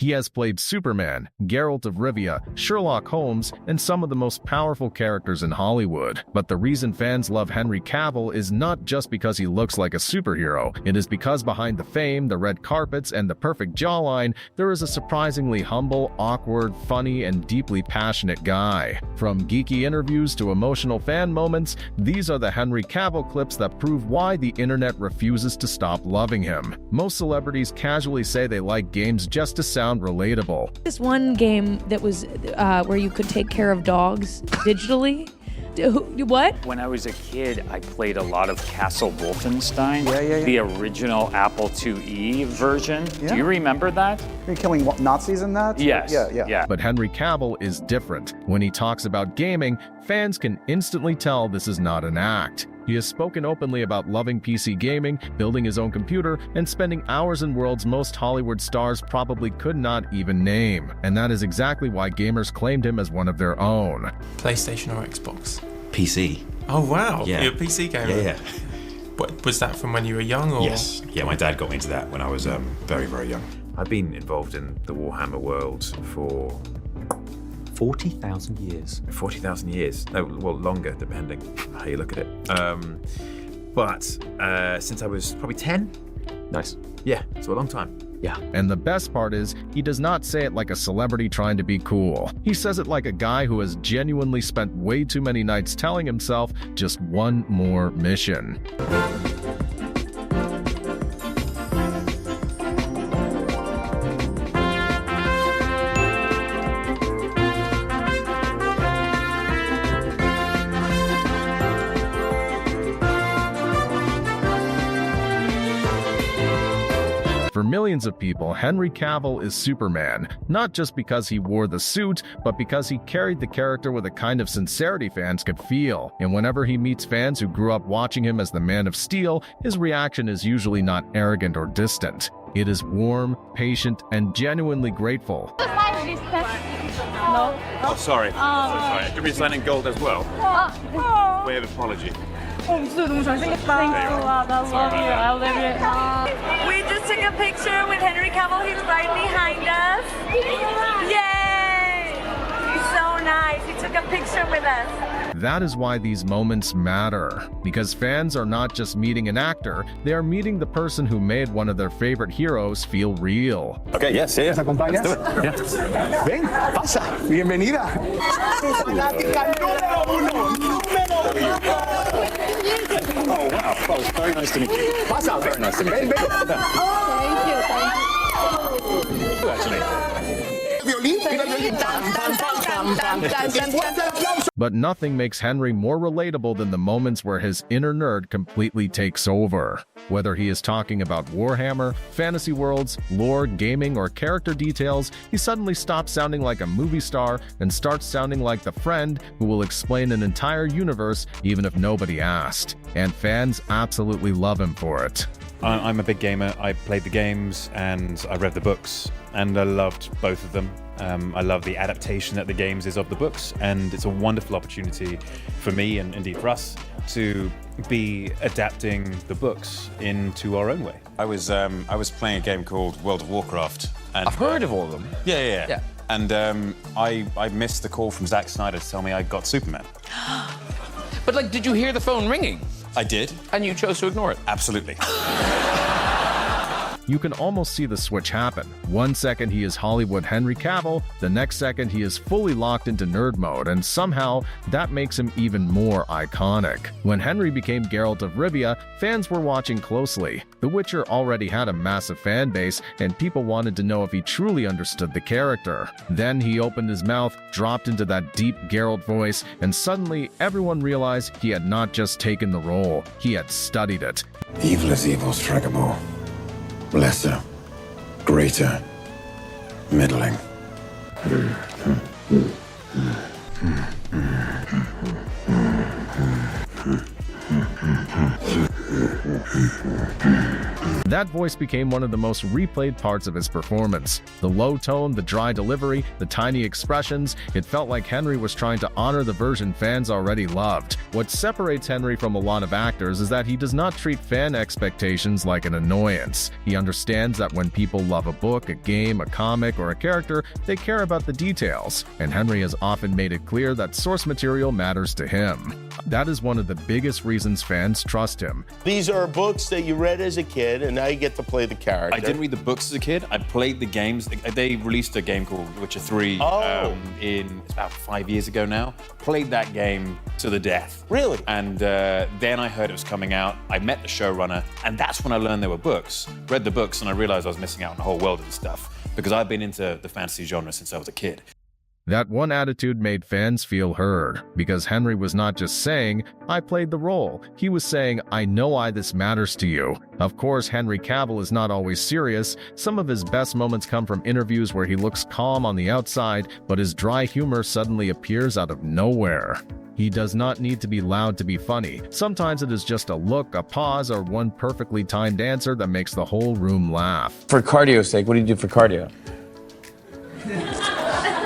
He has played Superman, Geralt of Rivia, Sherlock Holmes, and some of the most powerful characters in Hollywood. But the reason fans love Henry Cavill is not just because he looks like a superhero. It is because behind the fame, the red carpets, and the perfect jawline, there is a surprisingly humble, awkward, funny, and deeply passionate guy. From geeky interviews to emotional fan moments, these are the Henry Cavill clips that prove why the internet refuses to stop loving him. Most celebrities casually say they like games just to sound relatable. This one game that was where you could take care of dogs digitally. What? When I was a kid, I played a lot of Castle Wolfenstein, Yeah. the original Apple IIe version. Yeah. Do you remember that? You're killing Nazis in that? Yes. Yeah. But Henry Cavill is different. When he talks about gaming, fans can instantly tell this is not an act. He has spoken openly about loving PC gaming, building his own computer, and spending hours in worlds most Hollywood stars probably could not even name. And that is exactly why gamers claimed him as one of their own. PlayStation or Xbox? PC. Oh wow, Yeah. you're a PC gamer? Yeah. What, was that from when you were young? Or? Yes. Yeah, my dad got me into that when I was very, very young. I've been involved in the Warhammer world for 40,000 years. 40,000 years. No, well, longer, depending how you look at it. But since I was probably 10. Nice. Yeah, so a long time. Yeah. And the best part is, he does not say it like a celebrity trying to be cool. He says it like a guy who has genuinely spent way too many nights telling himself just one more mission. For millions of people, Henry Cavill is Superman, not just because he wore the suit, but because he carried the character with a kind of sincerity fans could feel. And whenever he meets fans who grew up watching him as the Man of Steel, his reaction is usually not arrogant or distant. It is warm, patient, and genuinely grateful. No. Oh, sorry. Sorry. Could be signing gold as well. Way of apology. Thank you. I love you. I love you. We just took a picture with Henry Cavill. He's right behind us. Yay! He's so nice. He took a picture with us. That is why these moments matter, because fans are not just meeting an actor, they are meeting the person who made one of their favorite heroes feel real. Okay, yes. ¿Nos acompañas? Ven, pasa. Bienvenida. Fanática número uno. Oh, wow. Well, it's very nice to meet you. Pasa. Very nice to meet Ven, you. ven. Actually. But nothing makes Henry more relatable than the moments where his inner nerd completely takes over. Whether he is talking about Warhammer, fantasy worlds, lore, gaming, or character details, he suddenly stops sounding like a movie star and starts sounding like the friend who will explain an entire universe even if nobody asked. And fans absolutely love him for it. I'm a big gamer. I played the games and I read the books, and I loved both of them. I love the adaptation that the games is of the books, and it's a wonderful opportunity for me and indeed for us to be adapting the books into our own way. I was playing a game called World of Warcraft. And, I've heard of all of them. Yeah. And I missed the call from Zack Snyder to tell me I got Superman. But like, did you hear the phone ringing? I did. And you chose to ignore it? Absolutely. You can almost see the switch happen. One second he is Hollywood Henry Cavill, the next second he is fully locked into nerd mode, and somehow that makes him even more iconic. When Henry became Geralt of Rivia, fans were watching closely. The Witcher already had a massive fan base, and people wanted to know if he truly understood the character. Then he opened his mouth, dropped into that deep Geralt voice, and suddenly everyone realized he had not just taken the role, he had studied it. Evil is evil, Stragable. Lesser, greater, middling. That voice became one of the most replayed parts of his performance. The low tone, the dry delivery, the tiny expressions, it felt like Henry was trying to honor the version fans already loved. What separates Henry from a lot of actors is that he does not treat fan expectations like an annoyance. He understands that when people love a book, a game, a comic, or a character, they care about the details, and Henry has often made it clear that source material matters to him. That is one of the biggest reasons fans trust him. These are books that you read as a kid, and now you get to play the character. I didn't read the books as a kid. I played the games. They released a game called Witcher 3 it's about 5 years ago now. Played that game to the death. Really? And then I heard it was coming out. I met the showrunner, and that's when I learned there were books. Read the books, and I realized I was missing out on a whole world of stuff because I've been into the fantasy genre since I was a kid. That one attitude made fans feel heard, because Henry was not just saying, "I played the role." He was saying, "I know why this matters to you." Of course, Henry Cavill is not always serious. Some of his best moments come from interviews where he looks calm on the outside, but his dry humor suddenly appears out of nowhere. He does not need to be loud to be funny. Sometimes it is just a look, a pause, or one perfectly timed answer that makes the whole room laugh. For cardio's sake, what do you do for cardio?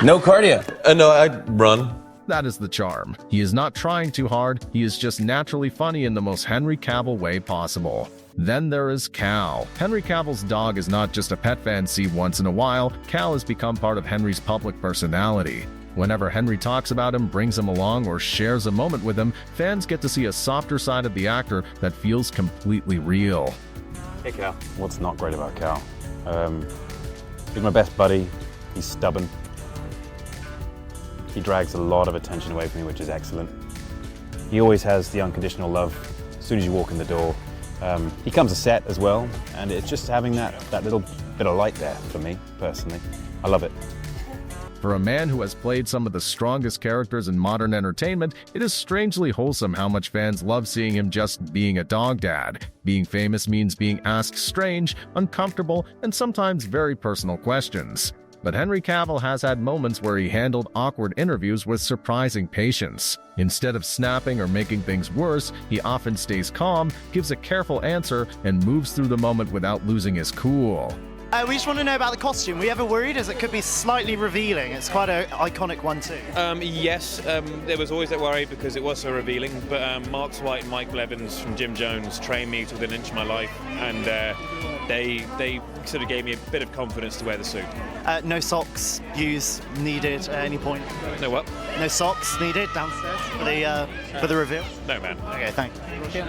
No cardio. No, I run. That is the charm. He is not trying too hard, he is just naturally funny in the most Henry Cavill way possible. Then there is Cal. Henry Cavill's dog is not just a pet fans see once in a while. Cal has become part of Henry's public personality. Whenever Henry talks about him, brings him along, or shares a moment with him, fans get to see a softer side of the actor that feels completely real. Hey, Cal. What's not great about Cal? He's my best buddy. He's stubborn. He drags a lot of attention away from me, which is excellent. He always has the unconditional love as soon as you walk in the door. He comes to set as well, and it's just having that little bit of light there for me, personally. I love it. For a man who has played some of the strongest characters in modern entertainment, it is strangely wholesome how much fans love seeing him just being a dog dad. Being famous means being asked strange, uncomfortable, and sometimes very personal questions. But Henry Cavill has had moments where he handled awkward interviews with surprising patience. Instead of snapping or making things worse, he often stays calm, gives a careful answer, and moves through the moment without losing his cool. We just want to know about the costume. Were you ever worried as it could be slightly revealing? It's quite an iconic one too. Yes, there was always that worry because it was so revealing, but Mark White and Mike Blevins from Jim Jones trained me to within an inch of my life, and they sort of gave me a bit of confidence to wear the suit. No socks used needed at any point? No what? No socks needed downstairs for the reveal? No, man. Okay, thank you.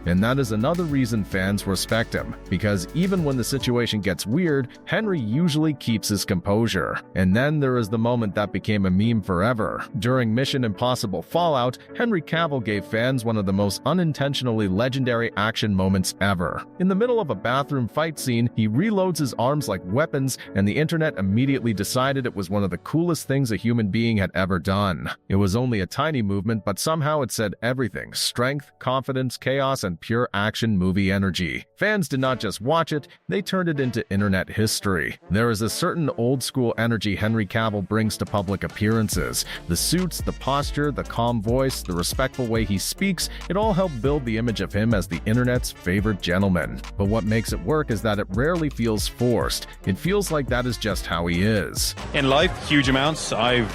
And that is another reason fans respect him, because even when the situation gets weird, Henry usually keeps his composure. And then there is the moment that became a meme forever. During Mission Impossible Fallout, Henry Cavill gave fans one of the most unintentionally legendary action moments ever. In the middle of a bathroom fight scene, he reloads his arms like weapons, and the internet immediately decided it was one of the coolest things a human being had ever done. It was only a tiny movement, but somehow it said everything: strength, confidence, chaos, and pure action movie energy. Fans did not just watch it, they turned it into internet history. There is a certain old-school energy Henry Cavill brings to public appearances. The suits, the posture, the calm voice, the respectful way he speaks, it all helped build the image of him as the internet's favorite gentleman. But what makes it work is that it rarely feels forced. It feels like that is just how he is. In life, huge amounts. I've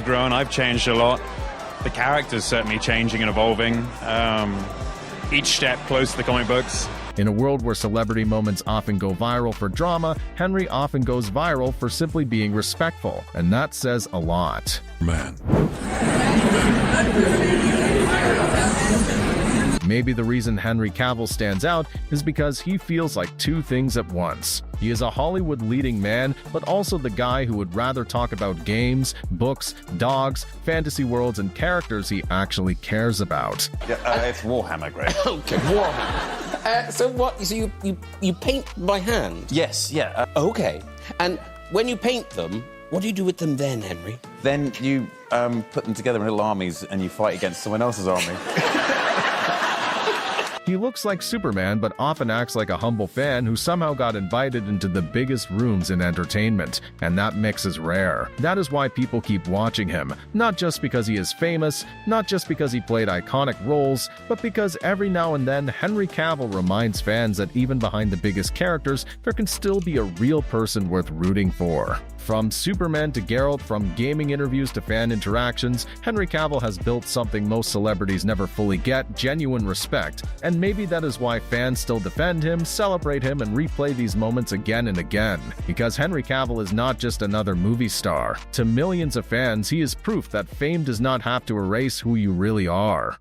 grown, I've changed a lot. The character's certainly changing and evolving. Each step close to the comic books. In a world where celebrity moments often go viral for drama, Henry often goes viral for simply being respectful, and that says a lot. Man. Maybe the reason Henry Cavill stands out is because he feels like two things at once. He is a Hollywood leading man, but also the guy who would rather talk about games, books, dogs, fantasy worlds, and characters he actually cares about. Yeah, it's Warhammer, Greg. Okay, Warhammer. So what? So you paint by hand? Yes, yeah. Okay. And when you paint them, what do you do with them then, Henry? Then you put them together in little armies and you fight against someone else's army. He He looks like Superman but often acts like a humble fan who somehow got invited into the biggest rooms in entertainment, and that mix is rare. That is why people keep watching him, not just because he is famous, not just because he played iconic roles, but because every now and then Henry Cavill reminds fans that even behind the biggest characters, there can still be a real person worth rooting for. From Superman to Geralt, from gaming interviews to fan interactions, Henry Cavill has built something most celebrities never fully get: genuine respect. And maybe that is why fans still defend him, celebrate him, and replay these moments again and again. Because Henry Cavill is not just another movie star. To millions of fans, he is proof that fame does not have to erase who you really are.